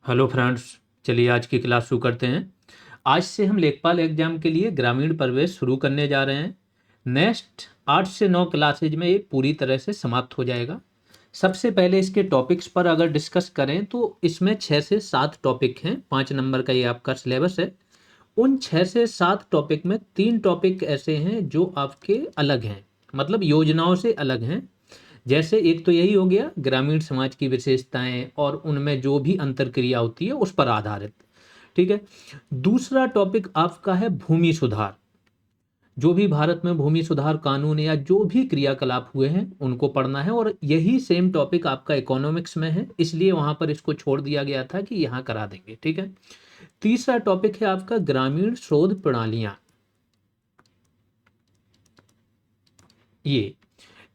Hello friends. चलिए आज की क्लास शुरू करते हैं। आज से हम लेखपाल एग्जाम के लिए ग्रामीण प्रवेश शुरू करने जा रहे हैं। नेक्स्ट 8 से 9 क्लासेज में ये पूरी तरह से समाप्त हो जाएगा। सबसे पहले इसके टॉपिक्स पर अगर डिस्कस करें तो इसमें 6 से 7 टॉपिक हैं। 5 नंबर का ये आपका सिलेबस है। उन 6 से 7 टॉपिक में 3 टॉपिक ऐसे हैं जो आपके अलग हैं, मतलब योजनाओं से अलग हैं। जैसे एक तो यही हो गया ग्रामीण समाज की विशेषताएं और उनमें जो भी अंतरक्रिया होती है उस पर आधारित। ठीक है। दूसरा टॉपिक आपका है भूमि सुधार। जो भी भारत में भूमि सुधार कानून या जो भी क्रियाकलाप हुए हैं उनको पढ़ना है, और यही सेम टॉपिक आपका इकोनॉमिक्स में है, इसलिए वहां पर इसको छोड़ दिया गया था कि यहाँ करा देंगे। ठीक है। तीसरा टॉपिक है आपका ग्रामीण शोध प्रणालियां। ये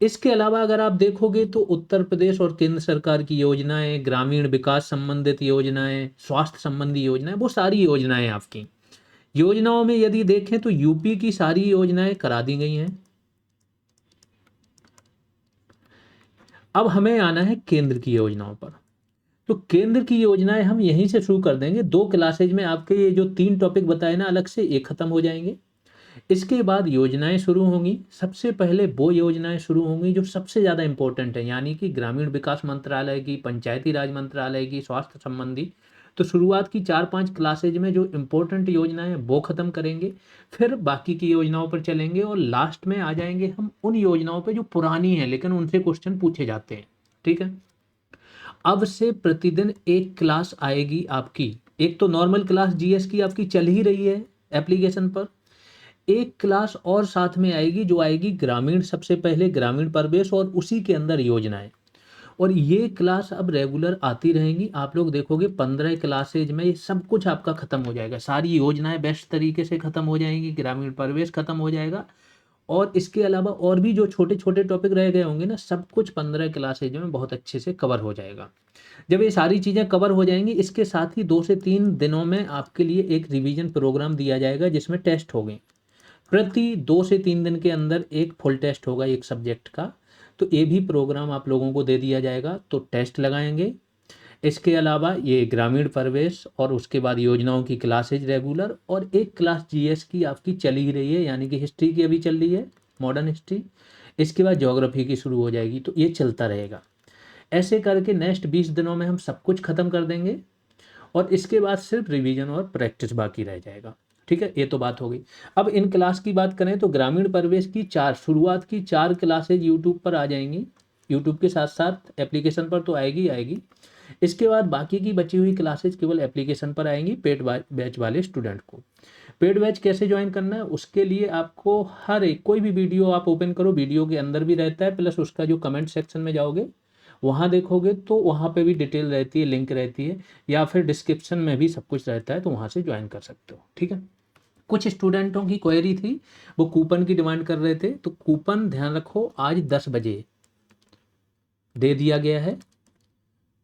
इसके अलावा अगर आप देखोगे तो उत्तर प्रदेश और केंद्र सरकार की योजनाएं, ग्रामीण विकास संबंधित योजनाएं, स्वास्थ्य संबंधी योजनाएं, वो सारी योजनाएं आपकी योजनाओं में यदि देखें तो यूपी की सारी योजनाएं करा दी गई हैं। अब हमें आना है केंद्र की योजनाओं पर। तो केंद्र की योजनाएं हम यहीं से शुरू कर देंगे। 2 क्लासेज में आपके ये जो 3 टॉपिक बताए ना अलग से, ये खत्म हो जाएंगे। इसके बाद योजनाएं शुरू होंगी। सबसे पहले वो योजनाएं शुरू होंगी जो सबसे ज़्यादा इंपॉर्टेंट है, यानी कि ग्रामीण विकास मंत्रालय की, पंचायती राज मंत्रालय की, स्वास्थ्य संबंधी। तो शुरुआत की 4-5 क्लासेज में जो इंपॉर्टेंट योजनाएं हैं वो खत्म करेंगे। फिर बाकी की योजनाओं पर चलेंगे और लास्ट में आ जाएंगे हम उन योजनाओं पर जो पुरानी हैं लेकिन उनसे क्वेश्चन पूछे जाते हैं। ठीक है। अब से प्रतिदिन एक क्लास आएगी आपकी। एक तो नॉर्मल क्लास जीएस की आपकी चल ही रही है एप्लीकेशन पर। एक क्लास और साथ में आएगी जो आएगी ग्रामीण, सबसे पहले ग्रामीण प्रवेश और उसी के अंदर योजनाएं। और ये क्लास अब रेगुलर आती रहेंगी। आप लोग देखोगे 15 क्लासेज में ये सब कुछ आपका खत्म हो जाएगा। सारी योजनाएं बेस्ट तरीके से खत्म हो जाएंगी, ग्रामीण प्रवेश खत्म हो जाएगा, और इसके अलावा और भी जो छोटे छोटे टॉपिक रह गए होंगे ना, सब कुछ 15 क्लासेज में बहुत अच्छे से कवर हो जाएगा। जब ये सारी चीज़ें कवर हो जाएंगी, इसके साथ ही 2 से 3 दिनों में आपके लिए एक रिवीजन प्रोग्राम दिया जाएगा जिसमें टेस्ट होंगे। प्रति 2 से 3 दिन के अंदर एक फुल टेस्ट होगा एक सब्जेक्ट का। तो ये भी प्रोग्राम आप लोगों को दे दिया जाएगा, तो टेस्ट लगाएंगे। इसके अलावा ये ग्रामीण प्रवेश और उसके बाद योजनाओं की क्लासेज रेगुलर, और एक क्लास जीएस की आपकी चली ही रही है, यानी कि हिस्ट्री की अभी चल रही है, मॉडर्न हिस्ट्री। इसके बाद ज्योग्राफी की शुरू हो जाएगी। तो ये चलता रहेगा। ऐसे करके नेक्स्ट 20 दिनों में हम सब कुछ खत्म कर देंगे, और इसके बाद सिर्फ रिवीजन और प्रैक्टिस बाकी रह जाएगा। ठीक है, ये तो बात हो गई। अब इन क्लास की बात करें तो ग्रामीण प्रवेश की शुरुआत की 4 क्लासेज यूट्यूब पर आ जाएंगी। यूट्यूब के साथ साथ एप्लीकेशन पर तो आएगी आएगी। इसके बाद बाकी की बची हुई क्लासेज केवल एप्लीकेशन पर आएंगी पेड बैच वाले स्टूडेंट को। पेड बैच कैसे ज्वाइन करना है, उसके लिए आपको हर एक कोई भी वीडियो आप ओपन करो, वीडियो के अंदर भी रहता है, प्लस उसका जो कमेंट सेक्शन में जाओगे वहाँ देखोगे तो वहाँ पे भी डिटेल रहती है, लिंक रहती है, या फिर डिस्क्रिप्शन में भी सब कुछ रहता है, तो वहाँ से ज्वाइन कर सकते हो। ठीक है। कुछ स्टूडेंटों की क्वेरी थी, वो कूपन की डिमांड कर रहे थे, तो कूपन ध्यान रखो आज 10 बजे दे दिया गया है।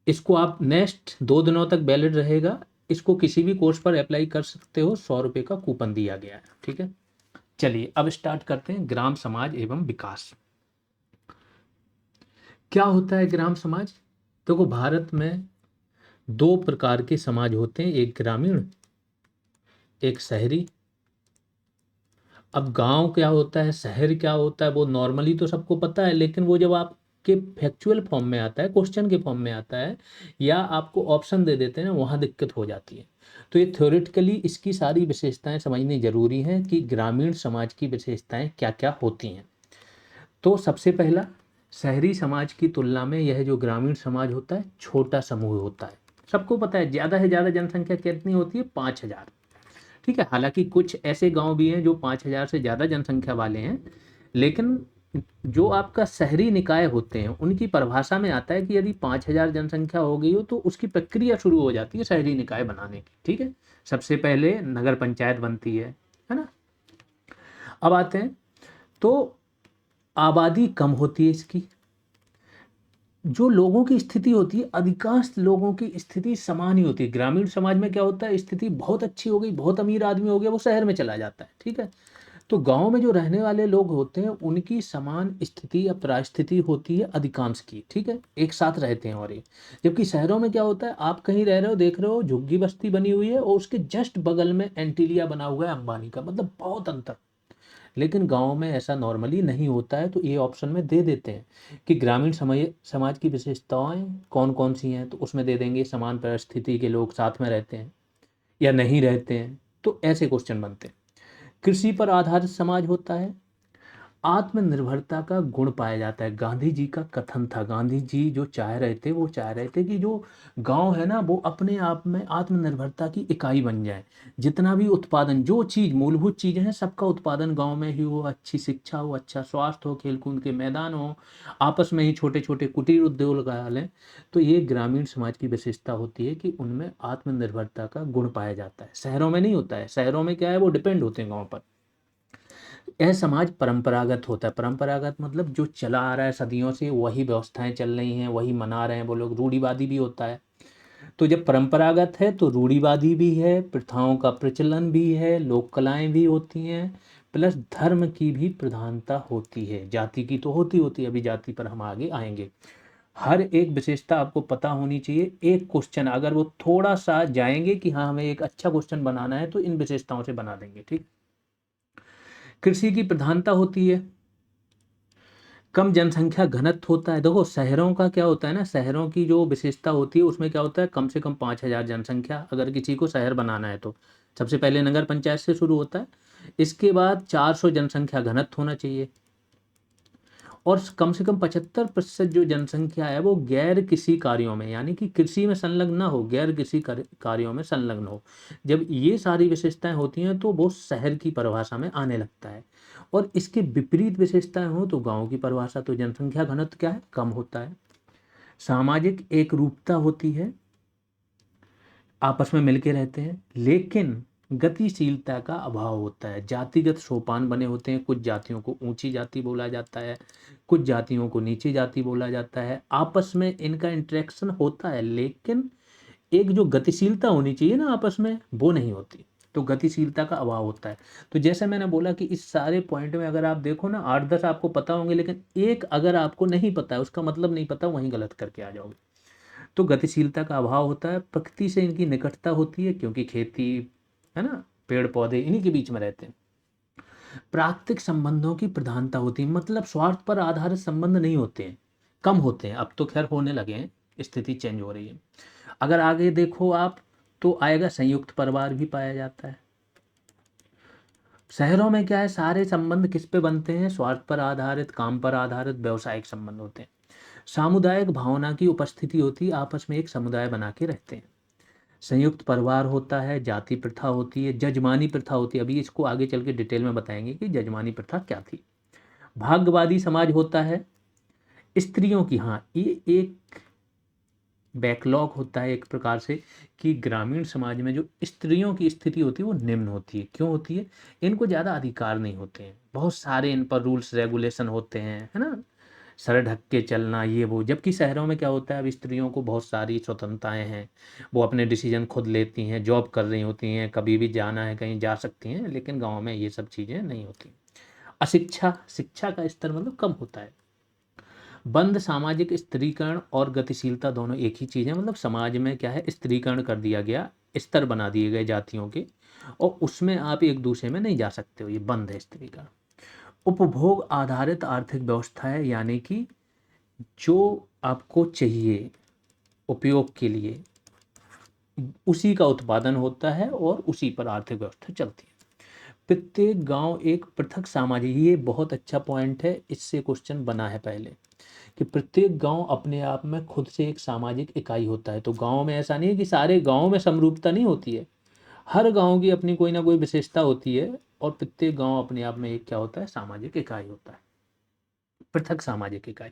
इसको आप नेक्स्ट 2 दिनों तक वैलिड रहेगा। इसको किसी भी कोर्स पर अप्लाई कर सकते हो। 100 रुपये का कूपन दिया गया है। ठीक है। चलिए अब स्टार्ट करते हैं ग्राम समाज एवं विकास। क्या होता है ग्राम समाज? देखो, भारत में 2 प्रकार के समाज होते हैं, एक ग्रामीण, एक शहरी। अब गांव क्या होता है, शहर क्या होता है, वो नॉर्मली तो सबको पता है, लेकिन वो जब आपके फैक्चुअल फॉर्म में आता है, क्वेश्चन के फॉर्म में आता है, या आपको ऑप्शन दे देते हैं ना, वहाँ दिक्कत हो जाती है। तो ये थ्योरेटिकली इसकी सारी विशेषताएं समझनी जरूरी है कि ग्रामीण समाज की विशेषताएं क्या क्या होती हैं। तो सबसे पहला, शहरी समाज की तुलना में यह जो ग्रामीण समाज होता है छोटा समूह होता है। सबको पता है ज़्यादा से ज़्यादा जनसंख्या कितनी होती है, 5,000। ठीक है। हालांकि कुछ ऐसे गांव भी हैं जो 5,000 से ज़्यादा जनसंख्या वाले हैं, लेकिन जो आपका शहरी निकाय होते हैं उनकी परिभाषा में आता है कि यदि 5,000 जनसंख्या हो गई हो तो उसकी प्रक्रिया शुरू हो जाती है शहरी निकाय बनाने की। ठीक है। सबसे पहले नगर पंचायत बनती है ना। अब आते हैं, तो आबादी कम होती है इसकी। जो लोगों की स्थिति होती है, अधिकांश लोगों की स्थिति समान ही होती है। ग्रामीण समाज में क्या होता है, स्थिति बहुत अच्छी हो गई, बहुत अमीर आदमी हो गया, वो शहर में चला जाता है। ठीक है। तो गांव में जो रहने वाले लोग होते हैं उनकी समान स्थिति या परिस्थिति होती है अधिकांश की, ठीक है, एक साथ रहते हैं। और ये जबकि शहरों में क्या होता है, आप कहीं रह रहे हो, देख रहे हो झुग्गी बस्ती बनी हुई है और उसके जस्ट बगल में एंटीलिया बना हुआ है अंबानी का, मतलब बहुत अंतर। लेकिन गांव में ऐसा नॉर्मली नहीं होता है, तो ये ऑप्शन में दे देते हैं कि ग्रामीण समाज की विशेषताएं कौन कौन सी हैं, तो उसमें दे देंगे समान परिस्थिति के लोग साथ में रहते हैं या नहीं रहते हैं, तो ऐसे क्वेश्चन बनते हैं। कृषि पर आधारित समाज होता है, आत्मनिर्भरता का गुण पाया जाता है। गांधी जी का कथन था, गांधी जी जो चाह रहे थे वो चाह रहे थे कि जो गांव है ना वो अपने आप में आत्मनिर्भरता की इकाई बन जाए। जितना भी उत्पादन, जो चीज़ मूलभूत चीज़ें हैं, सबका उत्पादन गांव में ही हो, अच्छी शिक्षा हो, अच्छा स्वास्थ्य हो, खेलकूद के मैदान हो, आपस में ही छोटे छोटे कुटीर उद्योग लगा लें। तो ये ग्रामीण समाज की विशेषता होती है कि उनमें आत्मनिर्भरता का गुण पाया जाता है। शहरों में नहीं होता है, शहरों में क्या है, वो डिपेंड होते हैं गाँव पर। यह समाज परंपरागत होता है। परंपरागत मतलब जो चला आ रहा है सदियों से, वही व्यवस्थाएं चल रही हैं, वही मना रहे हैं वो लोग। रूढ़िवादी भी होता है। तो जब परंपरागत है तो रूढ़िवादी भी है, प्रथाओं का प्रचलन भी है, लोक कलाएं भी होती हैं, प्लस धर्म की भी प्रधानता होती है। जाति की तो होती होती है, अभी जाति पर हम आगे आएंगे। हर एक विशेषता आपको पता होनी चाहिए। एक क्वेश्चन अगर वो थोड़ा सा जाएंगे कि हाँ हमें एक अच्छा क्वेश्चन बनाना है, तो इन विशेषताओं से बना देंगे, ठीक। कृषि की प्रधानता होती है, कम जनसंख्या घनत्व होता है। देखो शहरों का क्या होता है ना, शहरों की जो विशेषता होती है उसमें क्या होता है, कम से कम 5,000 जनसंख्या, अगर किसी को शहर बनाना है तो सबसे पहले नगर पंचायत से शुरू होता है। इसके बाद 400 जनसंख्या घनत्व होना चाहिए, और कम से कम 75% जो जनसंख्या है वो गैर कृषि कार्यों में, यानी कि कृषि में संलग्न ना हो, गैर कृषि कार्यों में संलग्न हो। जब ये सारी विशेषताएं होती हैं तो वो शहर की परिभाषा में आने लगता है। और इसके विपरीत विशेषताएं हो तो गांव की परिभाषा, तो जनसंख्या घनत्व क्या है, कम होता है। सामाजिक एकरूपता होती है, आपस में मिलके रहते हैं, लेकिन गतिशीलता का अभाव होता है। जातिगत सोपान बने होते हैं, कुछ जातियों को ऊंची जाति बोला जाता है, कुछ जातियों को नीची जाति बोला जाता है। आपस में इनका इंटरेक्शन होता है, लेकिन एक जो गतिशीलता होनी चाहिए ना आपस में, वो नहीं होती। तो गतिशीलता का अभाव होता है। तो जैसे मैंने बोला कि इस सारे पॉइंट में अगर आप देखो ना, 8-10 आपको पता होंगे, लेकिन एक अगर आपको नहीं पता है, उसका मतलब नहीं पता, वहीं गलत करके आ जाओगे। तो गतिशीलता का अभाव होता है, प्रकृति से इनकी निकटता होती है, क्योंकि खेती है ना, पेड़ पौधे इन्हीं के बीच में रहते हैं। प्राकृतिक संबंधों की प्रधानता होती है, मतलब स्वार्थ पर आधारित संबंध नहीं होते हैं, कम होते हैं। अब तो खैर होने लगे हैं, स्थिति चेंज हो रही है। अगर आगे देखो आप तो आएगा संयुक्त परिवार भी पाया जाता है। शहरों में क्या है, सारे संबंध किस पे बनते हैं, स्वार्थ पर आधारित, काम पर आधारित, व्यवसायिक संबंध होते हैं। सामुदायिक भावना की उपस्थिति होती है, आपस में एक समुदाय बना के रहते हैं। संयुक्त परिवार होता है, जाति प्रथा होती है, जजमानी प्रथा होती है। अभी इसको आगे चल के डिटेल में बताएंगे कि जजमानी प्रथा क्या थी। भाग्यवादी समाज होता है, स्त्रियों की, हाँ ये एक बैकलॉग होता है एक प्रकार से, कि ग्रामीण समाज में जो स्त्रियों की स्थिति होती है वो निम्न होती है। क्यों होती है, इनको ज़्यादा अधिकार नहीं होते हैं, बहुत सारे इन पर रूल्स रेगुलेशन होते हैं, है ना, सर ढक के चलना ये वो। जबकि शहरों में क्या होता है, अब स्त्रियों को बहुत सारी स्वतंत्रताएं हैं, वो अपने डिसीजन खुद लेती हैं, जॉब कर रही होती हैं, कभी भी जाना है कहीं जा सकती हैं। लेकिन गांव में ये सब चीज़ें नहीं होती। अशिक्षा, शिक्षा का स्तर मतलब कम होता है। बंद सामाजिक स्त्रीकरण और गतिशीलता दोनों एक ही चीज़ है, मतलब समाज में क्या है, स्त्रीकरण कर दिया गया, स्तर बना दिए गए जातियों के, और उसमें आप एक दूसरे में नहीं जा सकते हो, ये बंद है स्त्रीकरण। उपभोग आधारित आर्थिक व्यवस्था है, यानी कि जो आपको चाहिए उपयोग के लिए उसी का उत्पादन होता है और उसी पर आर्थिक व्यवस्था चलती है। प्रत्येक गांव एक पृथक सामाजिक, ये बहुत अच्छा पॉइंट है, इससे क्वेश्चन बना है पहले, कि प्रत्येक गांव अपने आप में खुद से एक सामाजिक इकाई होता है। तो गांव में ऐसा नहीं है कि सारे गांव में समरूपता नहीं होती है, हर गांव की अपनी कोई ना कोई विशेषता होती है, और प्रत्येक गांव अपने आप में एक क्या होता है, सामाजिक इकाई होता है, पृथक सामाजिक इकाई।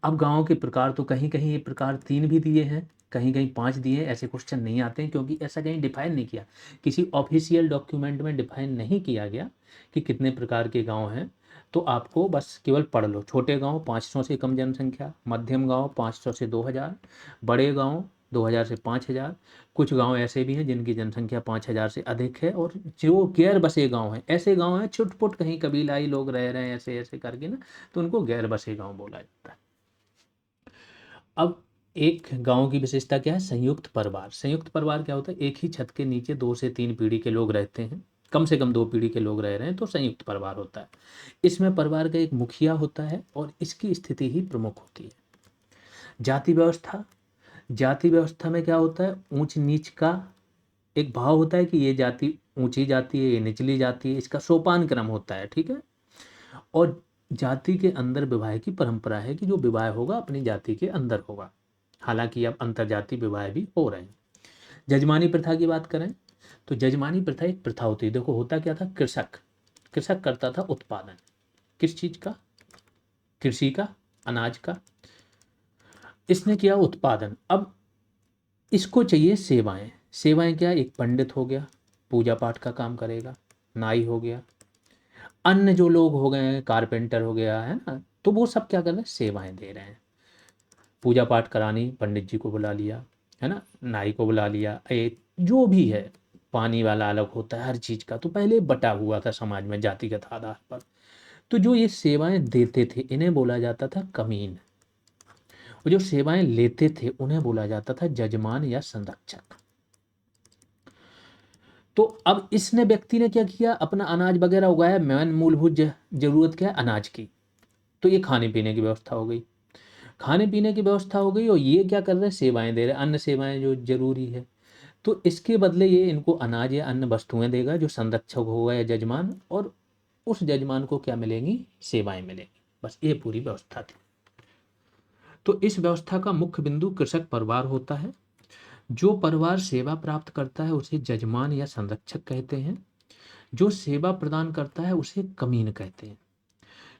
अब गांव के प्रकार तो कहीं कहीं ये प्रकार 3 भी दिए हैं, कहीं कहीं 5 दिए हैं। ऐसे क्वेश्चन नहीं आते हैं, क्योंकि ऐसा कहीं डिफाइन नहीं किया, किसी ऑफिशियल डॉक्यूमेंट में डिफाइन नहीं किया गया कि कितने प्रकार के गांव हैं। तो आपको बस केवल पढ़ लो, छोटे गांव 500 से कम जनसंख्या, मध्यम गांव 500 से 2,000, बड़े गांव 2000 से 5000। कुछ गांव ऐसे भी हैं जिनकी जनसंख्या 5000 से अधिक है, और जो गैर बसे गांव हैं, ऐसे गांव हैं छुटपुट कहीं कबीलाई लोग रह रहे हैं ऐसे ऐसे करके ना, तो उनको गैर बसे गांव बोला जाता है। अब एक गांव की विशेषता क्या है? संयुक्त परिवार। संयुक्त परिवार क्या होता है? एक ही छत के नीचे 2 से 3 पीढ़ी के लोग रहते हैं, कम से कम 2 पीढ़ी के लोग रह रहे हैं, तो संयुक्त परिवार होता है। इसमें परिवार का एक मुखिया होता है और इसकी स्थिति ही प्रमुख होती है। जाति व्यवस्था। जाति व्यवस्था में क्या होता है? ऊंच नीच का एक भाव होता है कि ये जाति ऊंची जाति है, ये निचली जाति है, इसका सोपान क्रम होता है, ठीक है। और जाति के अंदर विवाह की परंपरा है कि जो विवाह होगा अपनी जाति के अंदर होगा। हालांकि अब अंतरजातीय विवाह भी हो रहे हैं। जजमानी प्रथा की बात करें तो जजमानी प्रथा एक प्रथा होती है। देखो होता क्या था? कृषक कृषक करता था उत्पादन, किस चीज का? कृषि का, अनाज का। इसने किया उत्पादन, अब इसको चाहिए सेवाएं। सेवाएं क्या? एक पंडित हो गया, पूजा पाठ का काम करेगा, नाई हो गया, अन्य जो लोग हो गए हैं, कारपेंटर हो गया, है ना, तो वो सब क्या कर रहे हैं? सेवाएं दे रहे हैं। पूजा पाठ करानी, पंडित जी को बुला लिया, है ना, नाई को बुला लिया, एक जो भी है, पानी वाला अलग होता है, हर चीज का तो पहले बटा हुआ था समाज में जातिगत आधार पर। तो जो ये सेवाएं देते थे इन्हें बोला जाता था कमीन, और जो सेवाएं लेते थे उन्हें बोला जाता था जजमान या संरक्षक। तो अब इसने व्यक्ति ने क्या किया? अपना अनाज वगैरह उगाया, मेन मूलभूत जरूरत क्या है? अनाज की। तो ये खाने पीने की व्यवस्था हो गई, खाने पीने की व्यवस्था हो गई, और ये क्या कर रहे हैं? सेवाएं दे रहे हैं, अन्य सेवाएं जो जरूरी है। तो इसके बदले ये इनको अनाज या अन्य वस्तुएं देगा, जो संरक्षक होगा या जजमान, और उस जजमान को क्या मिलेंगी? सेवाएं मिलेंगी। बस ये पूरी व्यवस्था थी। तो इस व्यवस्था का मुख्य बिंदु कृषक परिवार होता है। जो परिवार सेवा प्राप्त करता है उसे जजमान या संरक्षक कहते हैं। जो सेवा प्रदान करता है उसे कमीन कहते हैं।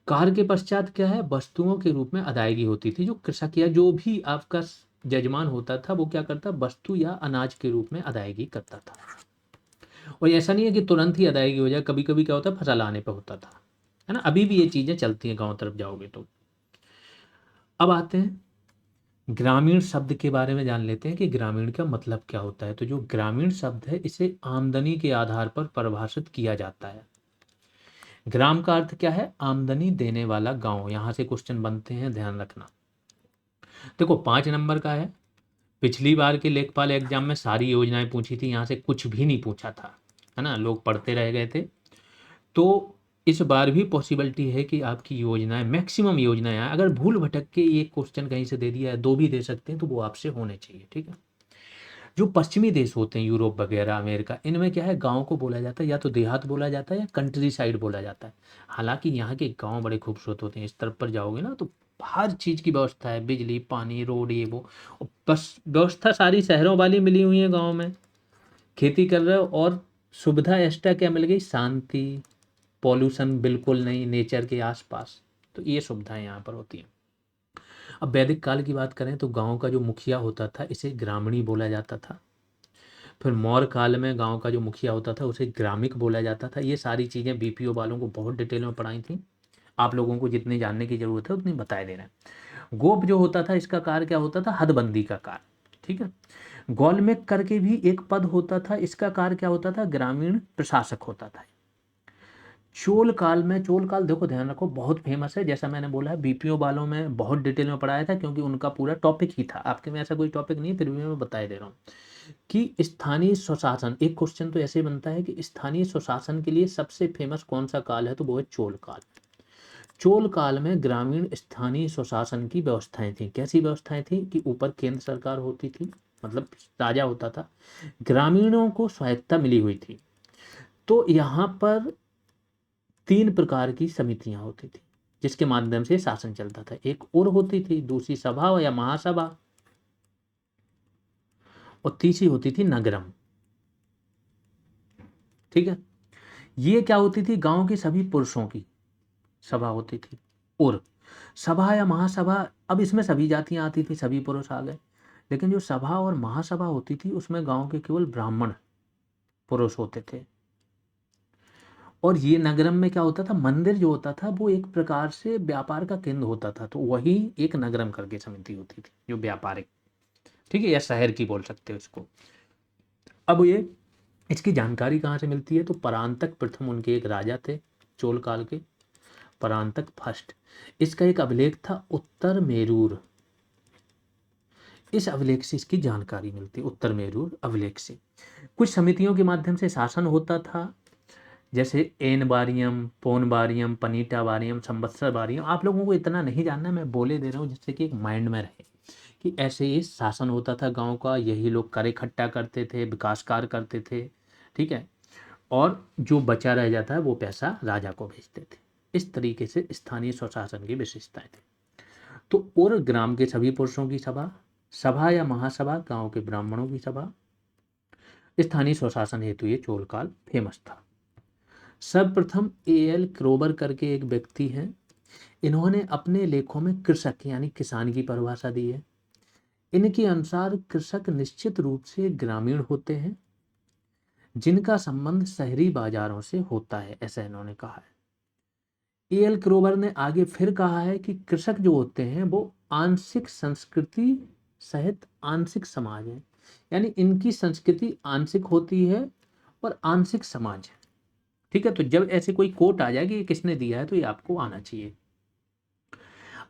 कार्य के पश्चात क्या है? वस्तुओं के रूप में अदायगी होती थी। जो कृषक या जो भी आपका जजमान होता था वो क्या करता? वस्तु या अनाज के रूप में अदायगी करता था। और ऐसा नहीं है कि तुरंत ही अदायगी हो जाए, कभी कभी क्या होता है? फसल आने पर होता था, है ना। अभी भी ये चीजें चलती हैं, गांव तरफ जाओगे तो। अब आते हैं ग्रामीण शब्द के बारे में, जान लेते हैं कि ग्रामीण का मतलब क्या होता है। तो जो ग्रामीण शब्द है इसे आमदनी के आधार पर परिभाषित किया जाता है। ग्राम का अर्थ क्या है? आमदनी देने वाला गांव। यहां से क्वेश्चन बनते हैं, ध्यान रखना। देखो 5 नंबर का है। पिछली बार के लेखपाल एग्जाम में सारी योजनाएं पूछी थी, यहाँ से कुछ भी नहीं पूछा था, है ना, लोग पढ़ते रह गए थे। तो इस बार भी पॉसिबिलिटी है कि आपकी योजनाएं, मैक्सिमम योजनाएं आए। अगर भूल भटक के ये क्वेश्चन कहीं से दे दिया है, 2 भी दे सकते हैं, तो वो आपसे होने चाहिए, ठीक है। जो पश्चिमी देश होते हैं, यूरोप वगैरह, अमेरिका, इनमें क्या है? गांव को बोला जाता है या तो देहात बोला जाता है या कंट्री साइड बोला जाता है। हालांकि यहाँ के गांव बड़े खूबसूरत होते हैं। इस तरफ पर जाओगे ना तो हर चीज़ की व्यवस्था है, बिजली, पानी, रोड, ये वो। और बस व्यवस्था सारी शहरों वाली मिली हुई है। गाँव में खेती कर रहे हो, और सुविधा एक्स्ट्रा क्या मिल गई? शांति, पॉल्यूशन बिल्कुल नहीं, नेचर के आसपास। तो ये सुविधाएं यहाँ पर होती हैं। अब वैदिक काल की बात करें तो गांव का जो मुखिया होता था इसे ग्रामणी बोला जाता था। फिर मौर्य काल में गांव का जो मुखिया होता था उसे ग्रामिक बोला जाता था। ये सारी चीज़ें बीपीओ वालों को बहुत डिटेल में पढ़ाई थी। आप लोगों को जितनी जानने की जरूरत है उतनी बताए दे रहे हैं। गोप जो होता था, इसका कार्य क्या होता था? हदबंदी का कार्य, ठीक है। गौलमेक करके भी एक पद होता था, इसका कार्य क्या होता था? ग्रामीण प्रशासक होता था। चोल काल में, चोल काल देखो ध्यान रखो बहुत फेमस है, जैसा मैंने बोला है बीपीओ वालों में बहुत डिटेल में पढ़ाया था, क्योंकि उनका पूरा टॉपिक ही था। आपके में ऐसा कोई टॉपिक नहीं, फिर भी मैं बता दे रहा हूँ कि स्थानीय स्वशासन। एक क्वेश्चन तो ऐसे बनता है कि स्थानीय स्वशासन के लिए सबसे फेमस कौन सा काल है? तो वो है चोल काल। चोल काल में ग्रामीण स्थानीय स्वशासन की व्यवस्थाएं थी। कैसी व्यवस्थाएं थी? कि ऊपर केंद्र सरकार होती थी, मतलब राजा होता था, ग्रामीणों को स्वायत्ता मिली हुई थी। तो यहाँ पर 3 प्रकार की समितियां होती थी जिसके माध्यम से शासन चलता था। एक उर होती थी, दूसरी सभा या महासभा, और तीसरी होती थी नगरम, ठीक है। ये क्या होती थी? गांव के सभी पुरुषों की सभा होती थी। और सभा या महासभा, अब इसमें सभी जातियां आती थी, सभी पुरुष आ गए। लेकिन जो सभा और महासभा होती थी उसमें गांव के केवल ब्राह्मण पुरुष होते थे। और ये नगरम में क्या होता था? मंदिर जो होता था वो एक प्रकार से व्यापार का केंद्र होता था, तो वही एक नगरम करके समिति होती थी जो व्यापारिक ठीक है, या शहर की बोल सकते हो इसको। अब ये इसकी जानकारी कहाँ से मिलती है, तो परांतक प्रथम उनके एक राजा थे चोल काल के, परांतक फर्स्ट। इसका एक अभिलेख था उत्तर मेरूर, इस अभिलेख से इसकी जानकारी मिलती है, उत्तर मेरूर अभिलेख से। कुछ समितियों के माध्यम से शासन होता था, जैसे एन बारियम, पोन बारियम, पनीटा बारियम, संवत्सर बारियम। आप लोगों को इतना नहीं जानना, मैं बोले दे रहा हूँ जिससे कि एक माइंड में रहे कि ऐसे ये शासन होता था गांव का, यही लोग कर इकट्ठा करते थे, विकास कार्य करते थे, ठीक है, और जो बचा रह जाता है वो पैसा राजा को भेजते थे। इस तरीके से स्थानीय स्वशासन की विशेषताएं थी। तो और ग्राम के सभी पुरुषों की सभा, सभा या महासभा, गांव के ब्राह्मणों की सभा, स्थानीय स्वशासन हेतु ये चोलकाल फेमस था। सर्वप्रथम एएल क्रोबर करके एक व्यक्ति हैं, इन्होंने अपने लेखों में कृषक यानी किसान की परिभाषा दी है। इनके अनुसार कृषक निश्चित रूप से ग्रामीण होते हैं जिनका संबंध शहरी बाजारों से होता है, ऐसा इन्होंने कहा है। एएल क्रोबर ने आगे फिर कहा है कि कृषक जो होते हैं वो आंशिक संस्कृति सहित आंशिक समाज है, यानी इनकी संस्कृति आंशिक होती है और आंशिक समाज है। ठीक है, तो जब ऐसे कोई कोट आ जाए कि ये किसने दिया है तो ये आपको आना चाहिए।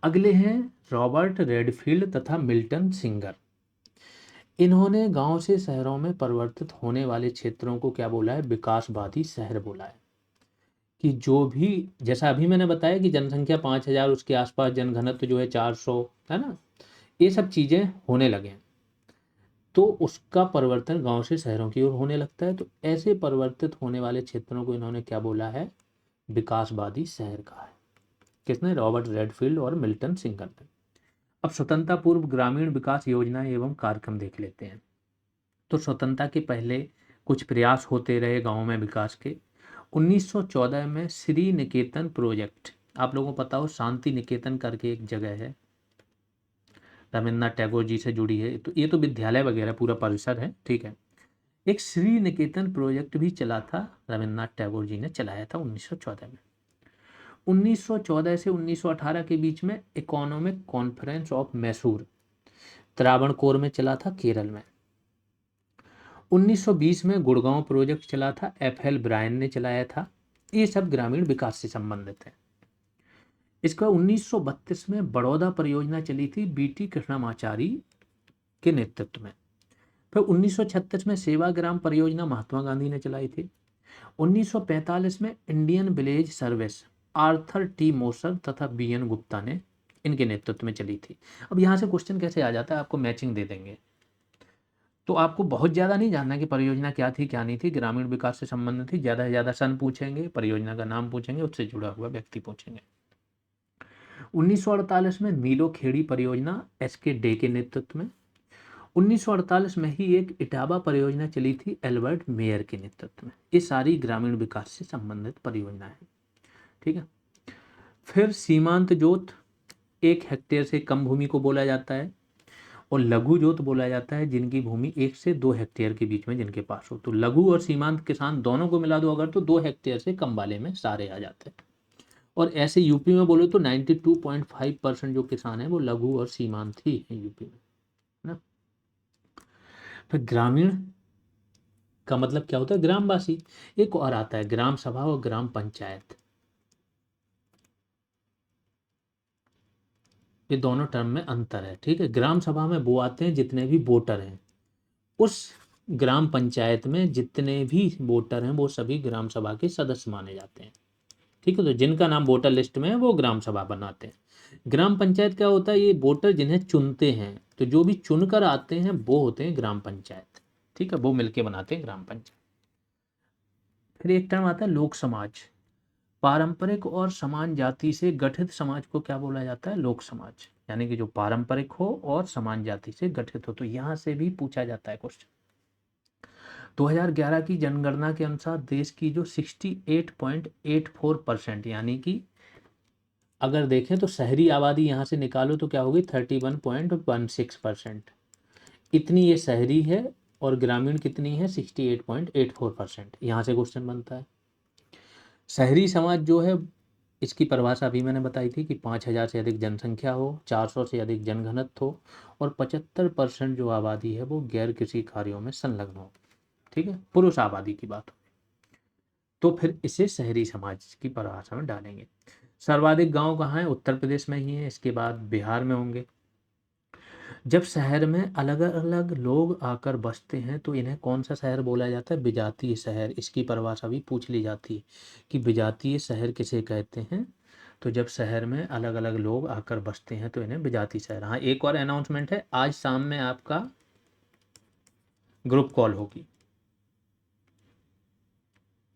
अगले हैं रॉबर्ट रेडफील्ड तथा मिल्टन सिंगर। इन्होंने गांव से शहरों में परिवर्तित होने वाले क्षेत्रों को क्या बोला है, विकासवादी शहर बोला है। कि जो भी, जैसा अभी मैंने बताया कि जनसंख्या 5,000, उसके आसपास जनघनत्व जो है 400, है ना, ये सब चीजें होने लगे हैं, तो उसका परिवर्तन गांव से शहरों की ओर होने लगता है। तो ऐसे परिवर्तित होने वाले क्षेत्रों को इन्होंने क्या बोला है, विकासवादी शहर कहा है। किसने, रॉबर्ट रेडफील्ड और मिल्टन सिंगर ने। अब स्वतंत्रता पूर्व ग्रामीण विकास योजनाएं एवं कार्यक्रम देख लेते हैं। तो स्वतंत्रता के पहले कुछ प्रयास होते रहे गांव में विकास के। 1914 में श्री निकेतन प्रोजेक्ट, आप लोगों को पता हो शांति निकेतन करके एक जगह है, रविन्द्रनाथ टैगोर जी से जुड़ी है, तो ये तो विद्यालय वगैरह पूरा परिसर है, ठीक है। एक श्री निकेतन प्रोजेक्ट भी चला था, रविन्द्रनाथ टैगोर जी ने चलाया था 1914 में। 1914 से 1918 के बीच में economic conference of Mysore Travancore में चला था, केरल में। 1920 में गुड़गांव प्रोजेक्ट चला था, एफएल ब्रायन ने चलाया था। ये सब ग्रामीण विकास से संबंधित है। इसका 1932 में बड़ौदा परियोजना चली थी बीटी कृष्णमाचारी के नेतृत्व में। फिर 1936 में सेवाग्राम परियोजना महात्मा गांधी ने चलाई थी। 1945 में Indian village service Arthur T Moser तथा बीएन गुप्ता ने इनके नेतृत्व में चली थी। अब यहाँ से क्वेश्चन कैसे आ जाता है, आपको मैचिंग दे देंगे, तो आपको बहुत ज़्यादा नहीं जानना कि परियोजना क्या थी क्या नहीं थी, ग्रामीण विकास से संबंधित थी। ज़्यादा से ज़्यादा सन पूछेंगे, परियोजना का नाम पूछेंगे, उससे जुड़ा हुआ व्यक्ति पूछेंगे। 1948 में नीलो खेड़ी परियोजना एसके डे के नेतृत्व में। 1948 में ही एक इटावा परियोजना चली थी एल्बर्ट मेयर के नेतृत्व में। ये सारी ग्रामीण विकास से संबंधित परियोजना है, ठीक है। फिर सीमांत जोत 1 हेक्टेयर से कम भूमि को बोला जाता है, और लघु जोत बोला जाता है जिनकी भूमि 1 से 2 हेक्टेयर के बीच में जिनके पास हो। तो लघु और सीमांत किसान दोनों को मिला दो अगर, तो 2 हेक्टेयर से कम वाले में सारे आ जाते हैं। और ऐसे यूपी में बोलो तो 92.5% जो किसान है वो लघु और सीमांत ही है यूपी में, है ना। फिर ग्रामीण का मतलब क्या होता है, ग्रामवासी। एक और आता है ग्राम सभा और ग्राम पंचायत। ये दोनों टर्म में अंतर है, ठीक है। ग्राम सभा में वो आते हैं जितने भी वोटर हैं, उस ग्राम पंचायत में जितने भी वोटर हैं वो सभी ग्राम सभा के सदस्य माने जाते हैं, ठीक है। तो जिनका नाम वोटर लिस्ट में है वो ग्राम सभा बनाते हैं। ग्राम पंचायत क्या होता है, ये वोटर जिन्हें चुनते हैं, तो जो भी चुनकर आते हैं वो होते हैं ग्राम पंचायत, ठीक है, वो मिलके बनाते हैं ग्राम पंचायत। फिर एक टर्म आता है लोक समाज। पारंपरिक और समान जाति से गठित समाज को क्या बोला जाता है, लोक समाज, यानी कि जो पारंपरिक हो और समान जाति से गठित हो। तो यहां से भी पूछा जाता है क्वेश्चन। 2011 की जनगणना के अनुसार देश की जो 68.84%, यानी कि अगर देखें तो शहरी आबादी यहाँ से निकालो तो क्या होगी 31.16%, इतनी ये शहरी है, और ग्रामीण कितनी है 68.84%। यहाँ से क्वेश्चन बनता है। शहरी समाज जो है इसकी परिभाषा अभी मैंने बताई थी कि 5,000 से अधिक जनसंख्या हो, 400 से अधिक जनघनत्व हो और 75% जो आबादी है वो गैर कृषि कार्यों में संलग्न हो। ठीक है, पुरुष आबादी की बात हो तो फिर इसे शहरी समाज की परिभाषा में डालेंगे। सर्वाधिक गांव कहाँ है? उत्तर प्रदेश में ही है, इसके बाद बिहार में होंगे। जब शहर में अलग अलग लोग आकर बसते हैं तो इन्हें कौन सा शहर बोला जाता है? विजातीय शहर। इसकी परिभाषा भी पूछ ली जाती है कि विजातीय शहर किसे कहते हैं। तो जब शहर में अलग अलग लोग आकर बसते हैं तो इन्हें विजातीय शहर। हाँ, एक और अनाउंसमेंट है, आज शाम में आपका ग्रुप कॉल होगी।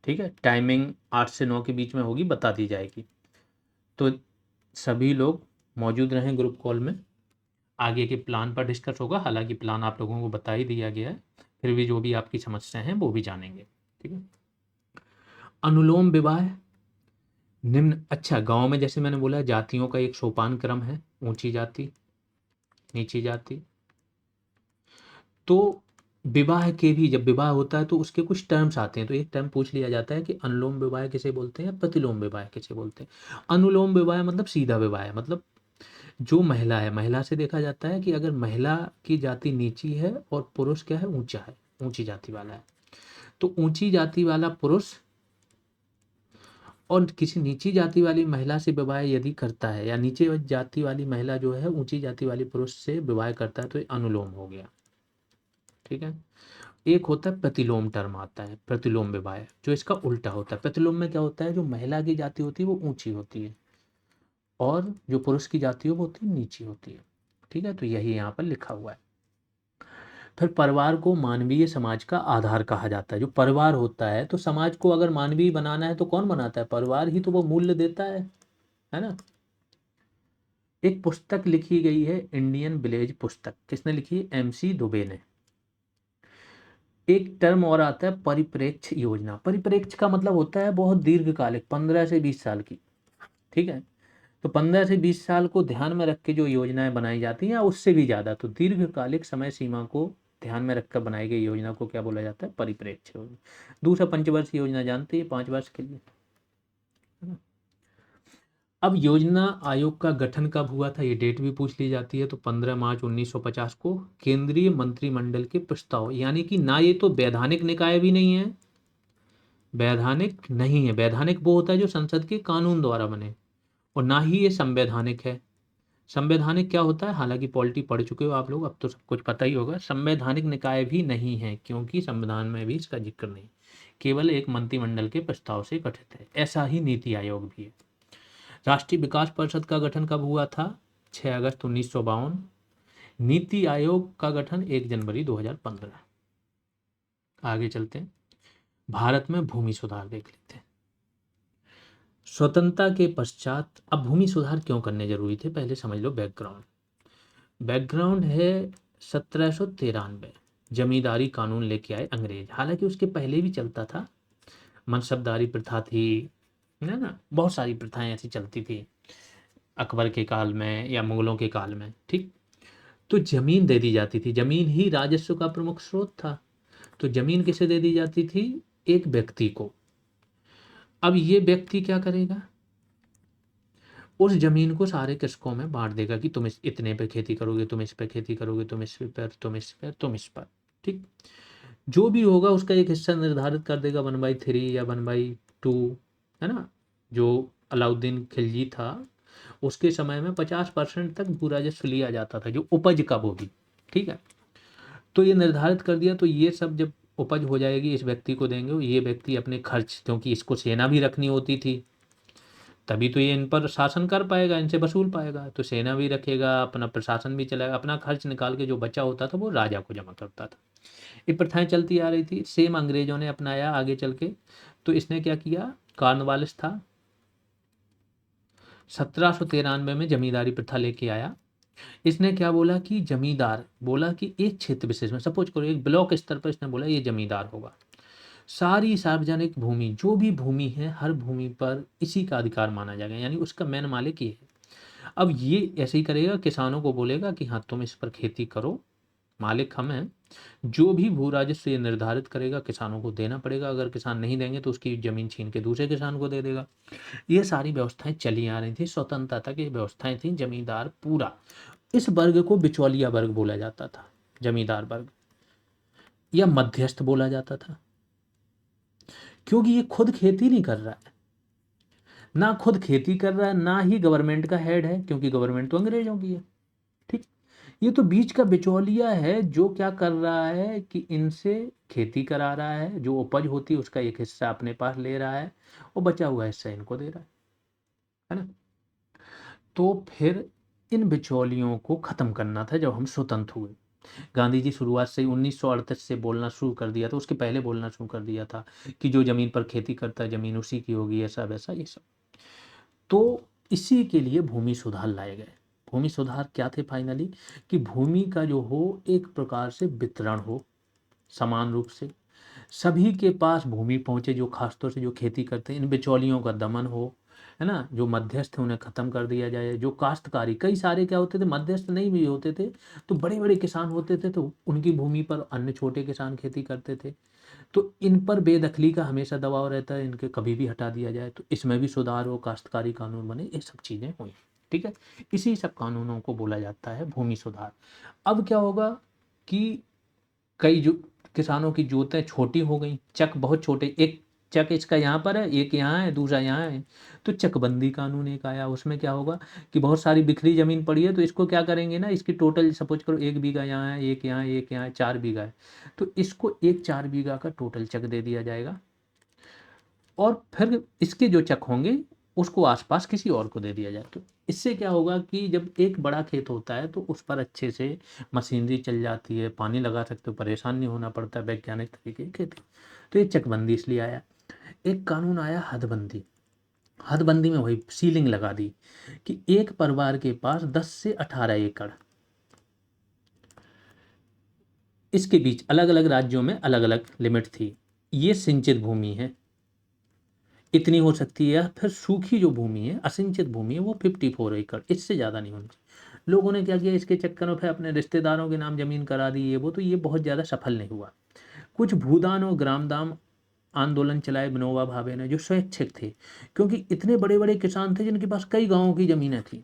ठीक है, टाइमिंग 8 से 9 के बीच में होगी, बता दी जाएगी। तो सभी लोग मौजूद रहें ग्रुप कॉल में। आगे के प्लान पर डिस्कस होगा, हालांकि प्लान आप लोगों को बता ही दिया गया है, फिर भी जो भी आपकी समस्याएं हैं वो भी जानेंगे। ठीक है, अनुलोम विवाह निम्न। अच्छा, गांव में जैसे मैंने बोला जातियों का एक सोपान क्रम है, ऊंची जाति, नीची जाति। तो विवाह के भी जब विवाह होता है तो उसके कुछ टर्म्स आते हैं, तो एक टर्म पूछ लिया जाता है कि अनुलोम विवाह किसे बोलते हैं, प्रतिलोम विवाह किसे बोलते हैं। अनुलोम विवाह मतलब सीधा विवाह है, मतलब जो महिला है, महिला से देखा जाता है कि अगर महिला की जाति नीची है और पुरुष क्या है, ऊंचा है, ऊंची जाति वाला है, तो ऊंची जाति वाला पुरुष और किसी नीची जाति वाली महिला से विवाह यदि करता है, या नीचे जाति वाली महिला जो है ऊंची जाति वाली पुरुष से विवाह करता है, तो ये अनुलोम हो गया। ठीक है, एक होता है प्रतिलोम, टर्म आता है प्रतिलोम विवाह, जो इसका उल्टा होता है। प्रतिलोम में क्या होता है, जो महिला की जाति होती है वो ऊंची होती है और जो पुरुष की जाति हो वो होती है नीची होती है। ठीक है, तो यही यहाँ पर लिखा हुआ है। फिर परिवार को मानवीय समाज का आधार कहा जाता है। जो परिवार होता है, तो समाज को अगर मानवीय बनाना है तो कौन बनाता है? परिवार ही तो वो मूल्य देता है ना। एक पुस्तक लिखी गई है, इंडियन विलेज पुस्तक, किसने लिखी है? MC दुबे ने। एक टर्म और आता है परिप्रेक्ष्य योजना। परिप्रेक्ष्य का मतलब होता है बहुत दीर्घकालिक, 15 से 20 साल की। ठीक है, तो 15 से 20 साल को ध्यान में रख के जो योजनाएं बनाई जाती हैं, या उससे भी ज़्यादा, तो दीर्घकालिक समय सीमा को ध्यान में रखकर बनाई गई योजना को क्या बोला जाता है? परिप्रेक्ष्य योजना। दूसरा, पंचवर्षीय योजना जानते हैं, 5 वर्ष के लिए, है ना। अब योजना आयोग का गठन कब हुआ था, ये डेट भी पूछ ली जाती है। तो 15 मार्च 1950 को केंद्रीय मंत्रिमंडल के प्रस्ताव, यानी कि ना ये तो वैधानिक निकाय भी नहीं है, वैधानिक नहीं है। वैधानिक वो होता है जो संसद के कानून द्वारा बने, और ना ही ये संवैधानिक है। संवैधानिक क्या होता है? हालांकि पॉलिटी पढ़ चुके हो आप लोग, अब तो सब कुछ पता ही होगा। संवैधानिक निकाय भी नहीं है क्योंकि संविधान में भी इसका जिक्र नहीं, केवल एक मंत्रिमंडल के प्रस्ताव से गठित है। ऐसा ही नीति आयोग भी है। राष्ट्रीय विकास परिषद का गठन कब हुआ था? 6 अगस्त 1952। नीति आयोग का गठन 1 जनवरी 2015। आगे चलते हैं, भारत में भूमि सुधार देख लेते हैं। स्वतंत्रता के पश्चात, अब भूमि सुधार क्यों करने जरूरी थे, पहले समझ लो बैकग्राउंड। बैकग्राउंड है 1793, जमींदारी कानून लेके आए अंग्रेज। हालांकि उसके पहले भी चलता था, मनसबदारी प्रथा थी, है ना, बहुत सारी प्रथाएं ऐसी चलती थी अकबर के काल में या मुगलों के काल में। ठीक, तो जमीन दे दी जाती थी, जमीन ही राजस्व का प्रमुख स्रोत था। तो जमीन किसे दे दी जाती थी? एक व्यक्ति को। अब ये व्यक्ति क्या करेगा? उस जमीन को सारे कृषकों में बांट देगा कि तुम इस इतने पे खेती करोगे, तुम इस पे खेती करोगे, तुम इस पर, तुम इस पर, तुम इस पर। ठीक, जो भी होगा उसका एक हिस्सा निर्धारित कर देगा, 1/3 या 1/2, है ना। जो अलाउद्दीन खिलजी था उसके समय में 50% तक भू राजस्व लिया जाता था, जो उपज कब होगी। ठीक है, तो ये निर्धारित कर दिया। तो ये सब जब उपज हो जाएगी इस व्यक्ति को देंगे, ये व्यक्ति अपने खर्च, क्योंकि इसको सेना भी रखनी होती थी, तभी तो ये इन पर शासन कर पाएगा, इनसे वसूल पाएगा, तो सेना भी रखेगा, अपना प्रशासन भी चलाएगा, अपना खर्च निकाल के जो बचा होता था वो राजा को जमा करता था। ये प्रथाएं चलती आ रही थी, सेम अंग्रेजों ने अपनाया आगे चल के। तो इसने क्या किया? कॉर्नवालिस था, 1793 में जमींदारी प्रथा लेके आया। इसने क्या बोला कि जमींदार, बोला कि एक क्षेत्र विशेष में, सपोज करो एक ब्लॉक स्तर पर, इसने बोला ये जमींदार होगा। सारी सार्वजनिक भूमि, जो भी भूमि है, हर भूमि पर इसी का अधिकार माना जाएगा, यानी उसका मेन मालिक ये है। अब ये ऐसे ही करेगा, किसानों को बोलेगा कि हाँ तुम इस पर खेती करो, मालिक हम हैं, जो भी भू राजस्व ये निर्धारित करेगा किसानों को देना पड़ेगा, अगर किसान नहीं देंगे तो उसकी जमीन छीन के दूसरे किसान को दे देगा। ये सारी व्यवस्थाएं चली आ रही थी, स्वतंत्रता तक ये व्यवस्थाएं थी। जमींदार पूरा, इस वर्ग को बिचौलिया वर्ग बोला जाता था, जमींदार वर्ग या मध्यस्थ बोला जाता था, क्योंकि ये खुद खेती नहीं कर रहा है, ना खुद खेती कर रहा है, ना ही गवर्नमेंट का हेड है, क्योंकि गवर्नमेंट तो अंग्रेजों की है। ठीक, ये तो बीच का बिचौलिया है जो क्या कर रहा है कि इनसे खेती करा रहा है, जो उपज होती है उसका एक हिस्सा अपने पास ले रहा है और बचा हुआ हिस्सा इनको दे रहा है ना। तो फिर इन बिचौलियों को खत्म करना था जब हम स्वतंत्र हुए। गांधी जी शुरुआत से ही 1938 से बोलना शुरू कर दिया था, उसके पहले बोलना शुरू कर दिया था कि जो जमीन पर खेती करता है जमीन उसी की होगी, ऐसा वैसा ये सब। तो इसी के लिए भूमि सुधार लाए गए। भूमि सुधार क्या थे फाइनली, कि भूमि का जो हो एक प्रकार से वितरण हो, समान रूप से सभी के पास भूमि पहुंचे, जो खासतौर से जो खेती करते हैं, इन बिचौलियों का दमन हो, है ना, जो मध्यस्थ है उन्हें खत्म कर दिया जाए। जो काश्तकारी, कई सारे क्या होते थे, मध्यस्थ नहीं भी होते थे तो बड़े बड़े किसान होते थे, तो उनकी भूमि पर अन्य छोटे किसान खेती करते थे, तो इन पर बेदखली का हमेशा दबाव रहता है, इनके कभी भी हटा दिया जाए। तो इसमें भी सुधार हो, काश्तकारी कानून बने, ये सब चीज़ें हुई। ठीक है, इसी सब कानूनों को बोला जाता है भूमि सुधार। अब क्या होगा कि कई जो किसानों की जोतें छोटी हो गई, चक बहुत छोटे, एक चक इसका यहाँ पर है, एक यहाँ है, दूसरा यहाँ है, तो चकबंदी कानून एक आया। उसमें क्या होगा कि बहुत सारी बिखरी जमीन पड़ी है, तो इसको क्या करेंगे ना, इसकी टोटल सपोज करो 1 बीघा यहाँ है, एक यहाँ, एक यहाँ है, 4 बीघा है, तो इसको एक 4 बीघा का टोटल चक दे दिया जाएगा, और फिर इसके जो चक होंगे उसको आसपास किसी और को दे दिया जाए। तो इससे क्या होगा कि जब एक बड़ा खेत होता है तो उस पर अच्छे से मशीनरी चल जाती है, पानी लगा सकते हो, परेशान नहीं होना पड़ता है, वैज्ञानिक तरीके की खेती। तो ये चकबंदी इसलिए आया। एक कानून आया हदबंदी। हदबंदी में वही सीलिंग लगा दी कि एक परिवार के पास 10 से 18 एकड़, इसके बीच अलग अलग राज्यों में अलग अलग लिमिट थी, ये सिंचित भूमि है, इतनी हो सकती है। फिर सूखी जो भूमि है, असिंचित भूमि है, वो 54 एकड़, इससे ज़्यादा नहीं होनी चाहिए। लोगों ने क्या किया, इसके चक्करों में अपने रिश्तेदारों के नाम जमीन करा दी, ये वो, तो ये बहुत ज़्यादा सफल नहीं हुआ। कुछ भूदान और ग्रामदान आंदोलन चलाए विनोबा भावे ने, जो स्वैच्छिक थे, क्योंकि इतने बड़े बड़े किसान थे जिनके पास कई गाँवों की ज़मीनें थी,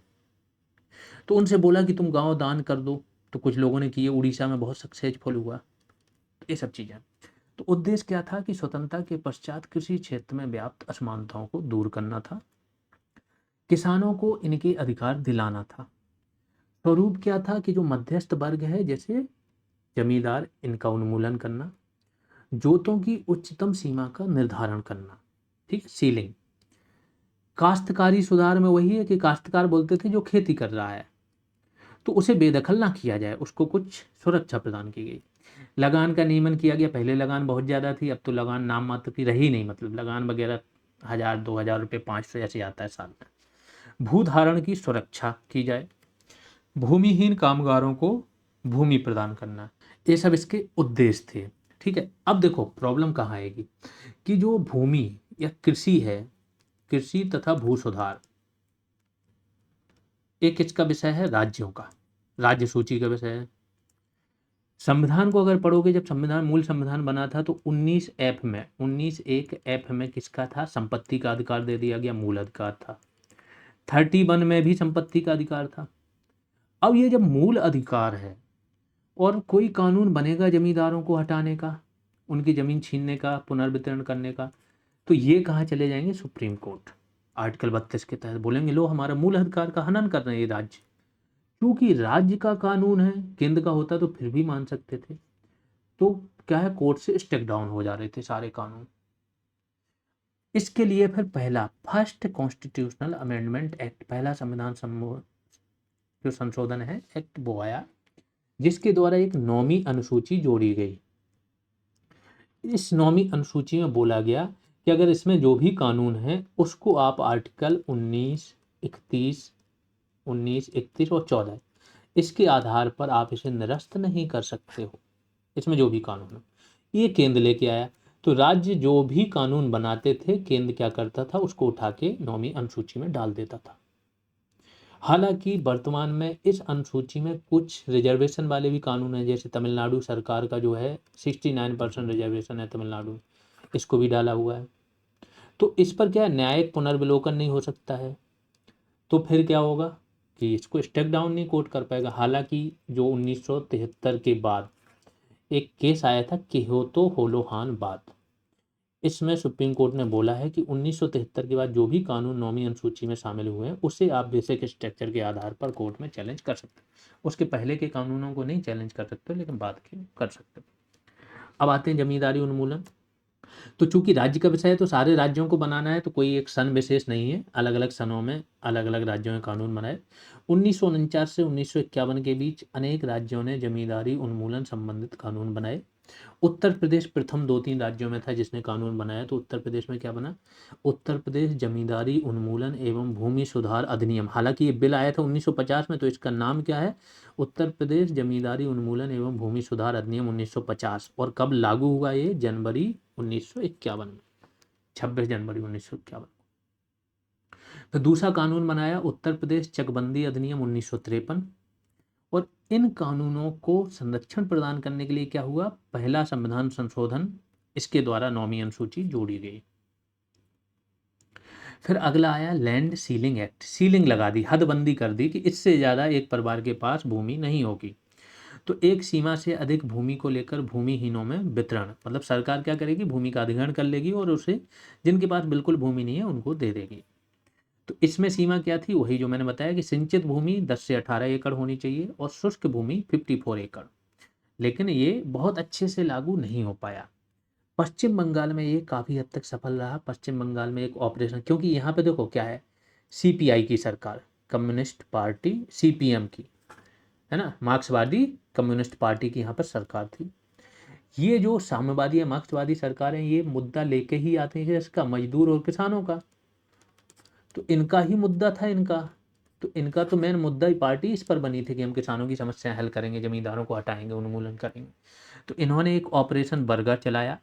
तो उनसे बोला कि तुम गाँव दान कर दो, तो कुछ लोगों ने किए, उड़ीसा में बहुत सक्सेसफुल हुआ, ये सब चीज़ें। तो उद्देश्य क्या था कि स्वतंत्रता के पश्चात कृषि क्षेत्र में व्याप्त असमानताओं को दूर करना था, किसानों को इनके अधिकार दिलाना था। स्वरूप क्या था कि जो मध्यस्थ वर्ग है जैसे जमींदार, इनका उन्मूलन करना, जोतों की उच्चतम सीमा का निर्धारण करना, ठीक है, सीलिंग। काश्तकारी सुधार में वही है कि काश्तकार बोलते थे जो खेती कर रहा है तो उसे बेदखल ना किया जाए, उसको कुछ सुरक्षा प्रदान की गई। लगान का नियमन किया गया, पहले लगान बहुत ज़्यादा थी, अब तो लगान नाम मात्र की रही नहीं, मतलब लगान वगैरह 1000 2000 रुपये 500 ऐसे आता है साल में। भूधारण की सुरक्षा की जाए, भूमिहीन कामगारों को भूमि प्रदान करना, ये सब इसके उद्देश्य थे। ठीक है, अब देखो प्रॉब्लम कहाँ आएगी कि जो भूमि या कृषि है, कृषि तथा भू सुधार एक किसका विषय है, राज्यों का, राज्य सूची का विषय है। संविधान को अगर पढ़ोगे, जब संविधान मूल संविधान बना था तो 19 F में 19(1)(F) में किसका था, संपत्ति का अधिकार दे दिया गया, मूल अधिकार था। 31 में भी संपत्ति का अधिकार था। अब ये जब मूल अधिकार है और कोई कानून बनेगा जमींदारों को हटाने का, उनकी जमीन छीनने का, पुनर्वितरण करने का, तो ये कहाँ चले जाएंगे, सुप्रीम कोर्ट। आर्टिकल 32 के तहत बोलेंगे लो हमारा मूल अधिकार का हनन कर रहे हैं ये राज्य, क्योंकि राज्य का कानून है, केंद्र का होता तो फिर भी मान सकते थे। तो क्या है, कोर्ट से स्टेक डाउन हो जा रहे थे सारे कानून। इसके लिए फिर पहला फर्स्ट कॉन्स्टिट्यूशनल अमेंडमेंट एक्ट, पहला संविधान जो संशोधन है एक्ट वो आया, जिसके द्वारा एक 9वीं अनुसूची जोड़ी गई। इस 9वीं अनुसूची में बोला गया कि अगर इसमें जो भी कानून है उसको आप आर्टिकल 19, 31, 19, 31 और 14 इसके आधार पर आप इसे निरस्त नहीं कर सकते हो। इसमें जो भी कानून है ये केंद्र लेके आया, तो राज्य जो भी कानून बनाते थे केंद्र क्या करता था, उसको उठा के 9वीं अनुसूची में डाल देता था। हालांकि वर्तमान में इस अनुसूची में कुछ रिजर्वेशन वाले भी कानून हैं, जैसे तमिलनाडु सरकार का जो है 69% रिजर्वेशन है तमिलनाडु में, इसको भी डाला हुआ है। तो इस पर क्या है, न्यायिक पुनर्विलोकन नहीं हो सकता है, तो फिर क्या होगा कि इसको स्टेक डाउन नहीं कोर्ट कर पाएगा। हालांकि जो 1973 के बाद एक केस आया था किहोतो होलोहान बाद, इसमें सुप्रीम कोर्ट ने बोला है कि 1973 के बाद जो भी कानून नौवीं अनुसूची में शामिल हुए हैं उसे आप बेसिक स्ट्रक्चर के आधार पर कोर्ट में चैलेंज कर सकते हैं। उसके पहले के कानूनों को नहीं चैलेंज कर सकते, लेकिन बाद के कर सकते। अब आते हैं जमींदारी उन्मूलन। तो चूंकि राज्य का विषय है तो सारे राज्यों को बनाना है, तो कोई एक सन विशेष नहीं है, अलग अलग सनों में अलग अलग राज्यों में कानून बनाए। 1949 से 1951 के बीच अनेक राज्यों ने जमींदारी उन्मूलन संबंधित कानून बनाए। उत्तर प्रदेश प्रथम 2-3 राज्यों में था जिसने कानून बनाया। तो उत्तर प्रदेश में क्या बना, उत्तर प्रदेश जमींदारी उन्मूलन एवं भूमि सुधार अधिनियम। हालांकि ये बिल आया था 1950 में, तो इसका नाम क्या है, उत्तर प्रदेश जमींदारी उन्मूलन एवं भूमि सुधार अधिनियम 1950। और कब लागू हुआ ये, जनवरी 1951 में, 26 जनवरी 1951। फिर दूसरा कानून बनाया उत्तर प्रदेश चकबंदी अधिनियम 1953। और इन कानूनों को संरक्षण प्रदान करने के लिए क्या हुआ, पहला संविधान संशोधन, इसके द्वारा नौवीं अनुसूची जोड़ी गई। फिर अगला आया लैंड सीलिंग एक्ट। सीलिंग लगा दी, हदबंदी कर दी कि इससे ज़्यादा एक परिवार के पास भूमि नहीं होगी। तो एक सीमा से अधिक भूमि को लेकर भूमिहीनों में वितरण, मतलब सरकार क्या करेगी, भूमि का अधिग्रहण कर लेगी और उसे जिनके पास बिल्कुल भूमि नहीं है उनको दे देगी। तो इसमें सीमा क्या थी, वही जो मैंने बताया कि सिंचित भूमि 10 से 18 एकड़ होनी चाहिए और शुष्क भूमि 54 एकड़। लेकिन ये बहुत अच्छे से लागू नहीं हो पाया। पश्चिम बंगाल में ये काफ़ी हद तक सफल रहा। पश्चिम बंगाल में एक ऑपरेशन, क्योंकि यहाँ पे देखो क्या है, सीपीआई की सरकार, कम्युनिस्ट पार्टी, सीपीएम की, है ना, मार्क्सवादी कम्युनिस्ट पार्टी की यहाँ पर सरकार थी। ये जो साम्यवादी या मार्क्सवादी सरकार है, ये मुद्दा लेके ही आते हैं इसका, मजदूर और किसानों का। तो इनका ही मुद्दा था इनका, तो इनका तो मेन मुद्दा ही पार्टी इस पर बनी थी कि हम किसानों की समस्याएं हल करेंगे, जमींदारों को हटाएंगे, उन्मूलन करेंगे। तो इन्होंने एक ऑपरेशन बर्गर चलाया।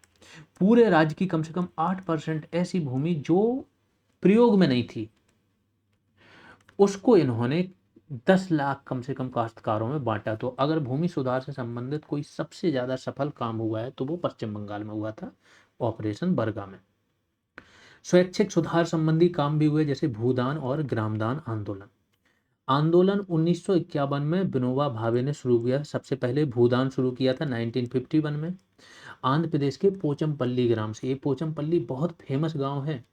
पूरे राज्य की कम से कम 8% ऐसी भूमि जो प्रयोग में नहीं थी, उसको इन्होंने 10 लाख कम से कम काश्तकारों में बांटा। तो अगर भूमि सुधार से संबंधित कोई सबसे ज़्यादा सफल काम हुआ है तो वो पश्चिम बंगाल में हुआ था, ऑपरेशन बर्गा में। स्वैच्छिक सुधार संबंधी काम भी हुए, जैसे भूदान और ग्रामदान आंदोलन। आंदोलन 1951 में विनोबा भावे ने शुरू किया। सबसे पहले भूदान शुरू किया था 1951 में, आंध्र प्रदेश के पोचमपल्ली ग्राम से। ये पोचमपल्ली बहुत फेमस गांव है,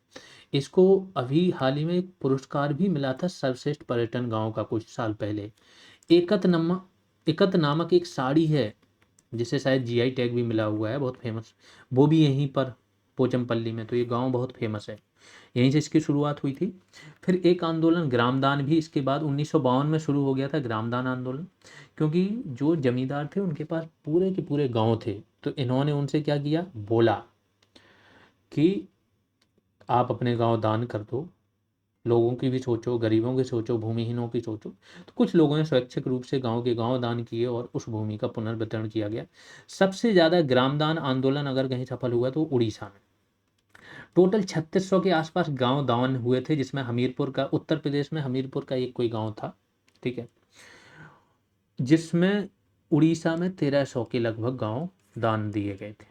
इसको अभी हाल ही में एक पुरस्कार भी मिला था सर्वश्रेष्ठ पर्यटन गांव का कुछ साल पहले। एकत नामक एक साड़ी है जिसे शायद जीआई टैग भी मिला हुआ है, बहुत फेमस, वो भी यहीं पर पोचमपल्ली में। तो ये गांव बहुत फेमस है, यहीं से इसकी शुरुआत हुई थी। फिर एक आंदोलन ग्रामदान भी इसके बाद 1952 में शुरू हो गया था, ग्रामदान आंदोलन। क्योंकि जो जमींदार थे उनके पास पूरे के पूरे गांव थे, तो इन्होंने उनसे क्या किया, बोला कि आप अपने गांव दान कर दो, लोगों की भी सोचो, गरीबों की सोचो, भूमिहीनों की सोचो। तो कुछ लोगों ने स्वैच्छिक रूप से गांव के गांव दान किए और उस भूमि का पुनर्वितरण किया गया। सबसे ज़्यादा ग्रामदान आंदोलन अगर कहीं सफल हुआ तो उड़ीसा में। टोटल 3600 के आसपास गांव दान हुए थे, जिसमें हमीरपुर का, उत्तर प्रदेश में हमीरपुर का एक कोई गांव था, ठीक है, जिसमें उड़ीसा में 1300 के लगभग गांव दान दिए गए थे।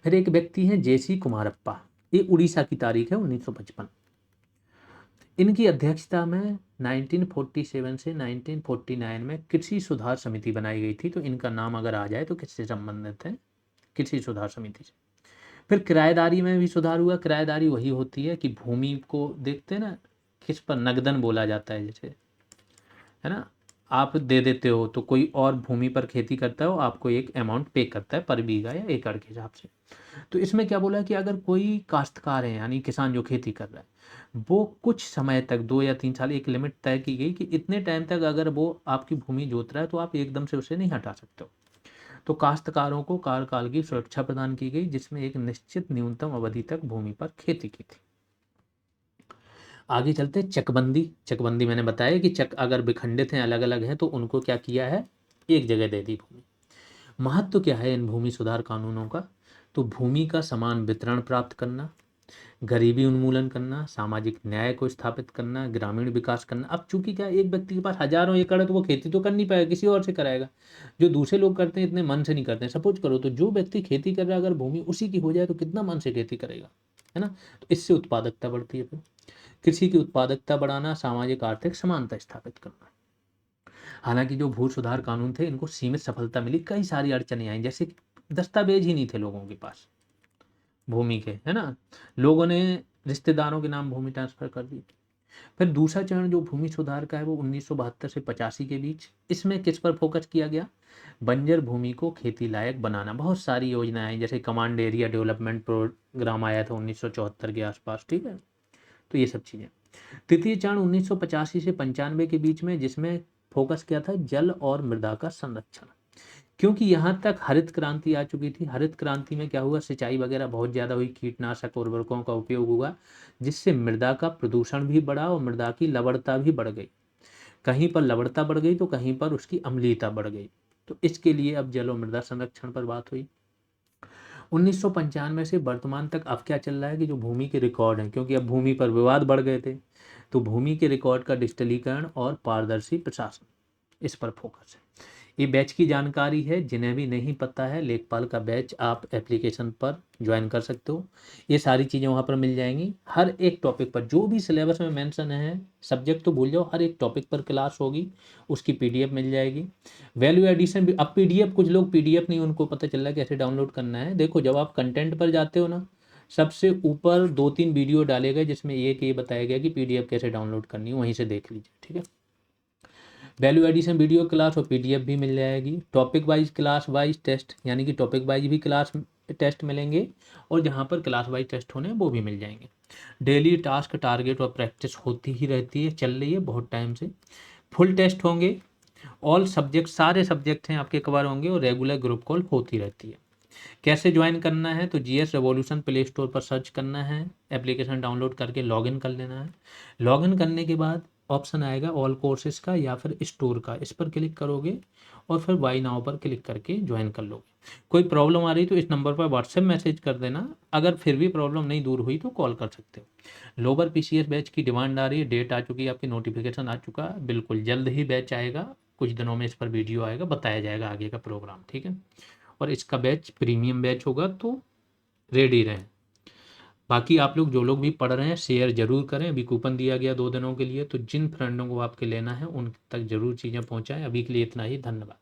फिर एक व्यक्ति हैं जेसी कुमारप्पा, ये उड़ीसा की तारीख है 1955। इनकी अध्यक्षता में 1947 से 1949 में कृषि सुधार समिति बनाई गई थी। तो इनका नाम अगर आ जाए तो किससे संबंधित है, कृषि सुधार समिति से। फिर किराएदारी में भी सुधार हुआ। किराएदारी वही होती है कि भूमि को देखते हैं ना, किस पर नगदन बोला जाता है, जैसे, है ना, आप दे देते हो तो कोई और भूमि पर खेती करता है, वो आपको एक अमाउंट पे करता है पर बीघा या एकड़ के हिसाब से। तो इसमें क्या बोला है कि अगर कोई काश्तकार है, यानी किसान जो खेती कर रहा है, वो कुछ समय तक 2 या 3 साल, एक लिमिट तय की गई कि इतने टाइम तक अगर वो आपकी भूमि जोत रहा है तो आप एकदम से उसे नहीं हटा सकते हो। तो काश्तकारों को कार्यकाल की सुरक्षा प्रदान की गई, जिसमें एक निश्चित न्यूनतम अवधि तक भूमि पर खेती की थी। आगे चलते चकबंदी। चकबंदी मैंने बताया कि चक अगर विखंडित हैं, अलग अलग हैं, तो उनको क्या किया है, एक जगह दे दी भूमि। महत्व क्या है इन भूमि सुधार कानूनों का, तो भूमि का समान वितरण प्राप्त करना, गरीबी उन्मूलन करना, सामाजिक न्याय को स्थापित करना, ग्रामीण विकास करना। अब चूंकि क्या एक व्यक्ति के पास हजारों एकड़ है तो वो खेती तो कर नहीं पाएगा, किसी और से कराएगा। जो दूसरे लोग करते हैं इतने मन से नहीं करते हैं। सपोज करो तो जो व्यक्ति खेती कर रहा है अगर भूमि उसी की हो जाए तो कितना मन से खेती करेगा, है ना। तो इससे उत्पादकता बढ़ती है। फिर कृषि की उत्पादकता बढ़ाना, सामाजिक आर्थिक समानता स्थापित करना। हालांकि जो भू सुधार कानून थे इनको सीमित सफलता मिली, कई सारी अड़चनें आई, जैसे दस्तावेज ही नहीं थे लोगों के पास भूमि के, है ना। लोगों ने रिश्तेदारों के नाम भूमि ट्रांसफर कर दी। फिर दूसरा चरण जो भूमि सुधार का है वो 1972 से 85 के बीच। इसमें किस पर फोकस किया गया? बंजर भूमि को खेती लायक बनाना। बहुत सारी योजनाएं आई, जैसे कमांड एरिया डेवलपमेंट प्रोग्राम आया था 1974 के आसपास, ठीक है। तो ये सब चीजें। तृतीय चरण 1985 से 95 के बीच में, जिसमें फोकस किया था जल और मृदा का संरक्षण। क्योंकि यहाँ तक हरित क्रांति आ चुकी थी। हरित क्रांति में क्या हुआ, सिंचाई वगैरह बहुत ज़्यादा हुई, कीटनाशक उर्वरकों का उपयोग हुआ, जिससे मृदा का प्रदूषण भी बढ़ा और मृदा की लवणता भी बढ़ गई। कहीं पर लवणता बढ़ गई तो कहीं पर उसकी अम्लीयता बढ़ गई। तो इसके लिए अब जल और मृदा संरक्षण पर बात हुई। 1995 से वर्तमान तक अब क्या चल रहा है कि जो भूमि के रिकॉर्ड हैं, क्योंकि अब भूमि पर विवाद बढ़ गए थे, तो भूमि के रिकॉर्ड का डिजिटलीकरण और पारदर्शी प्रशासन, इस पर फोकस है। ये बैच की जानकारी है, जिन्हें भी नहीं पता है लेखपाल का बैच आप एप्लीकेशन पर ज्वाइन कर सकते हो। ये सारी चीज़ें वहाँ पर मिल जाएंगी। हर एक टॉपिक पर जो भी सिलेबस में मेंशन है, सब्जेक्ट तो भूल जाओ, हर एक टॉपिक पर क्लास होगी, उसकी पीडीएफ मिल जाएगी। वैल्यू एडिशन भी, अब पीडीएफ कुछ लोग पीडीएफ नहीं, उनको पता चल रहा है कैसे डाउनलोड करना है। देखो जब आप कंटेंट पर जाते हो ना, सबसे ऊपर 2-3 वीडियो डाले गए जिसमें एक ये बताया गया कि पीडीएफ कैसे डाउनलोड करनी है, वहीं से देख लीजिए, ठीक है। वैल्यू एडिशन वीडियो क्लास और पीडीएफ भी मिल जाएगी। Topic wise class wise test, यानी कि टॉपिक वाइज भी क्लास टेस्ट मिलेंगे और जहाँ पर क्लास वाइज टेस्ट होने वो भी मिल जाएंगे। डेली टास्क, टारगेट और प्रैक्टिस होती ही रहती है, चल रही है बहुत टाइम से। फुल टेस्ट होंगे, ऑल सब्जेक्ट, सारे सब्जेक्ट हैं आपके कवर होंगे और रेगुलर ग्रुप कॉल होती रहती है। कैसे ज्वाइन करना है? तो जीएस रेवोल्यूशन प्ले स्टोर पर सर्च करना है, एप्लीकेशन डाउनलोड करके लॉगिन कर लेना है। लॉगिन करने के बाद ऑप्शन आएगा ऑल कोर्सेज का या फिर स्टोर का, इस पर क्लिक करोगे और फिर बाई नाउ पर क्लिक करके ज्वाइन कर लोगे। कोई प्रॉब्लम आ रही तो इस नंबर पर व्हाट्सएप मैसेज कर देना, अगर फिर भी प्रॉब्लम नहीं दूर हुई तो कॉल कर सकते हो। लोअर पीसीएस बैच की डिमांड आ रही है, डेट आ चुकी है, आपकी नोटिफिकेशन आ चुका है, बिल्कुल जल्द ही बैच आएगा, कुछ दिनों में इस पर वीडियो आएगा, बताया जाएगा आगे का प्रोग्राम, ठीक है। और इसका बैच प्रीमियम बैच होगा, तो रेडी रहें। बाकी आप लोग जो लोग भी पढ़ रहे हैं शेयर जरूर करें, अभी कूपन दिया गया 2 दिनों के लिए, तो जिन फ्रेंडों को आपके लेना है उन तक जरूर चीज़ें पहुंचाएं। अभी के लिए इतना ही, धन्यवाद।